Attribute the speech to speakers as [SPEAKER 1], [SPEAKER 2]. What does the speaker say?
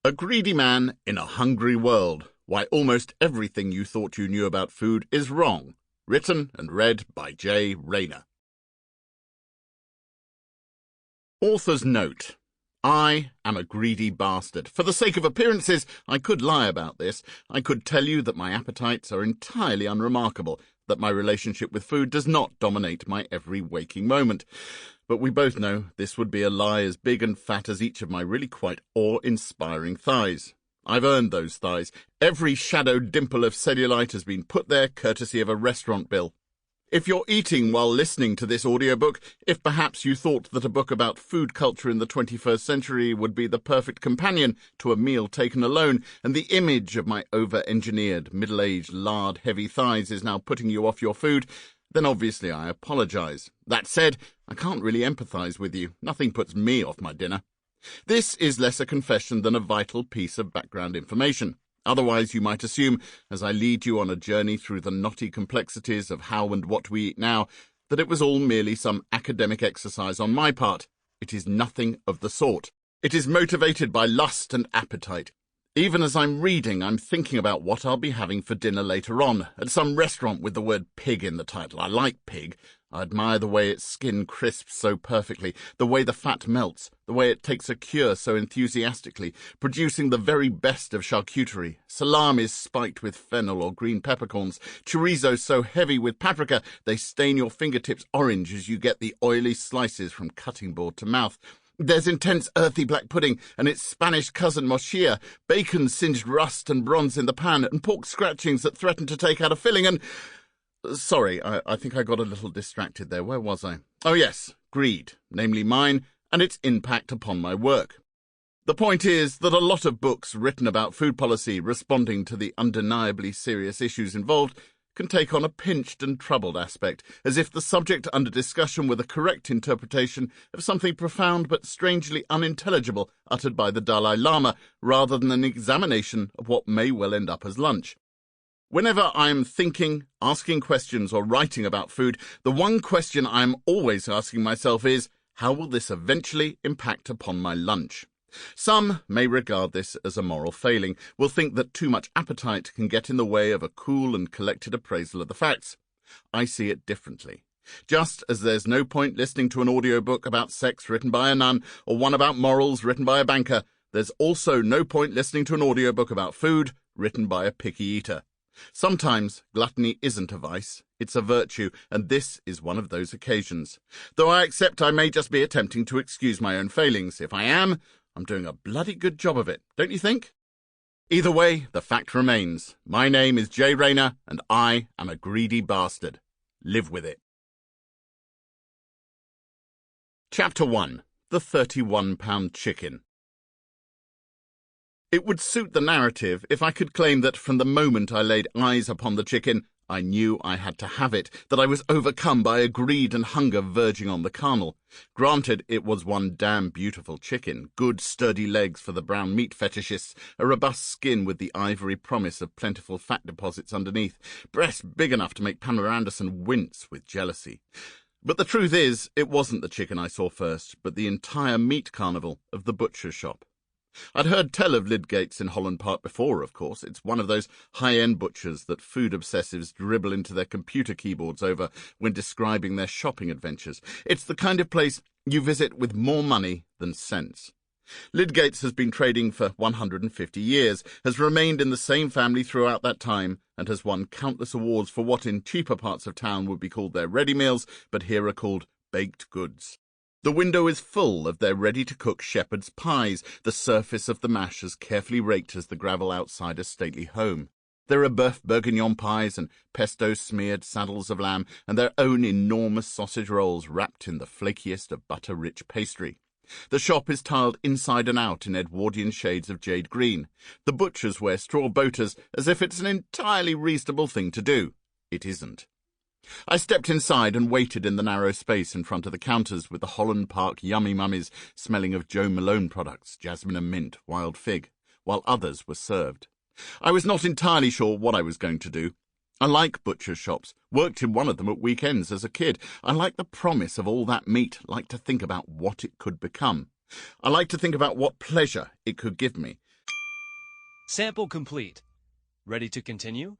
[SPEAKER 1] A Greedy Man in a Hungry World. Why Almost Everything You Thought You Knew About Food is Wrong. Written and read by J. Rayner. Author's note. I am a greedy bastard. For the sake of appearances, I could lie about this. I could tell you that my appetites are entirely unremarkable, that my relationship with food does not dominate my every waking moment. But we both know this would be a lie as big and fat as each of my really quite awe-inspiring thighs. I've earned those thighs. Every shadowed dimple of cellulite has been put there courtesy of a restaurant bill. If you're eating while listening to this audiobook, if perhaps you thought that a book about food culture in the 21st century would be the perfect companion to a meal taken alone, and the image of my over-engineered, middle-aged, lard-heavy thighs is now putting you off your food, then obviously I apologise. That said, I can't really empathise with you. Nothing puts me off my dinner. This is less a confession than a vital piece of background information. Otherwise, you might assume, as I lead you on a journey through the knotty complexities of how and what we eat now, that it was all merely some academic exercise on my part. It is nothing of the sort. It is motivated by lust and appetite. Even as I'm reading, I'm thinking about what I'll be having for dinner later on, at some restaurant with the word pig in the title. I like pig. I admire the way its skin crisps so perfectly, the way the fat melts, the way it takes a cure so enthusiastically, producing the very best of charcuterie, salamis spiked with fennel or green peppercorns, chorizo so heavy with paprika they stain your fingertips orange as you get the oily slices from cutting board to mouth. There's intense earthy black pudding and its Spanish cousin mochia, bacon singed rust and bronze in the pan, and pork scratchings that threaten to take out a filling, and... Sorry, I think I got a little distracted there. Where was I? Oh yes, greed, namely mine, and its impact upon my work. The point is that a lot of books written about food policy responding to the undeniably serious issues involved can take on a pinched and troubled aspect, as if the subject under discussion were the correct interpretation of something profound but strangely unintelligible uttered by the Dalai Lama, rather than an examination of what may well end up as lunch. Whenever I'm thinking, asking questions, or writing about food, the one question I'm always asking myself is, how will this eventually impact upon my lunch? Some may regard this as a moral failing, will think that too much appetite can get in the way of a cool and collected appraisal of the facts. I see it differently. Just as there's no point listening to an audiobook about sex written by a nun, or one about morals written by a banker, there's also no point listening to an audiobook about food written by a picky eater. Sometimes gluttony isn't a vice, it's a virtue, and this is one of those occasions. Though I accept I may just be attempting to excuse my own failings. If I am, I'm doing a bloody good job of it, don't you think? Either way, the fact remains. My name is J. Rayner, and I am a greedy bastard. Live with it. Chapter 1. The 31-pound Chicken. It would suit the narrative if I could claim that from the moment I laid eyes upon the chicken, I knew I had to have it, that I was overcome by a greed and hunger verging on the carnal. Granted, it was one damn beautiful chicken, good sturdy legs for the brown meat fetishists, a robust skin with the ivory promise of plentiful fat deposits underneath, breasts big enough to make Pamela Anderson wince with jealousy. But the truth is, it wasn't the chicken I saw first, but the entire meat carnival of the butcher's shop. I'd heard tell of Lydgate's in Holland Park before, of course. It's one of those high-end butchers that food obsessives dribble into their computer keyboards over when describing their shopping adventures. It's the kind of place you visit with more money than sense. Lydgate's has been trading for 150 years, has remained in the same family throughout that time, and has won countless awards for what in cheaper parts of town would be called their ready meals, but here are called baked goods. The window is full of their ready-to-cook shepherd's pies, the surface of the mash as carefully raked as the gravel outside a stately home. There are boeuf bourguignon pies and pesto-smeared saddles of lamb, and their own enormous sausage rolls wrapped in the flakiest of butter-rich pastry. The shop is tiled inside and out in Edwardian shades of jade green. The butchers wear straw boaters as if it's an entirely reasonable thing to do. It isn't. I stepped inside and waited in the narrow space in front of the counters with the Holland Park yummy mummies smelling of Joe Malone products, jasmine and mint, wild fig, while others were served. I was not entirely sure what I was going to do. I like butcher shops, worked in one of them at weekends as a kid. I like the promise of all that meat, like to think about what it could become. I like to think about what pleasure it could give me.
[SPEAKER 2] Sample complete. Ready to continue?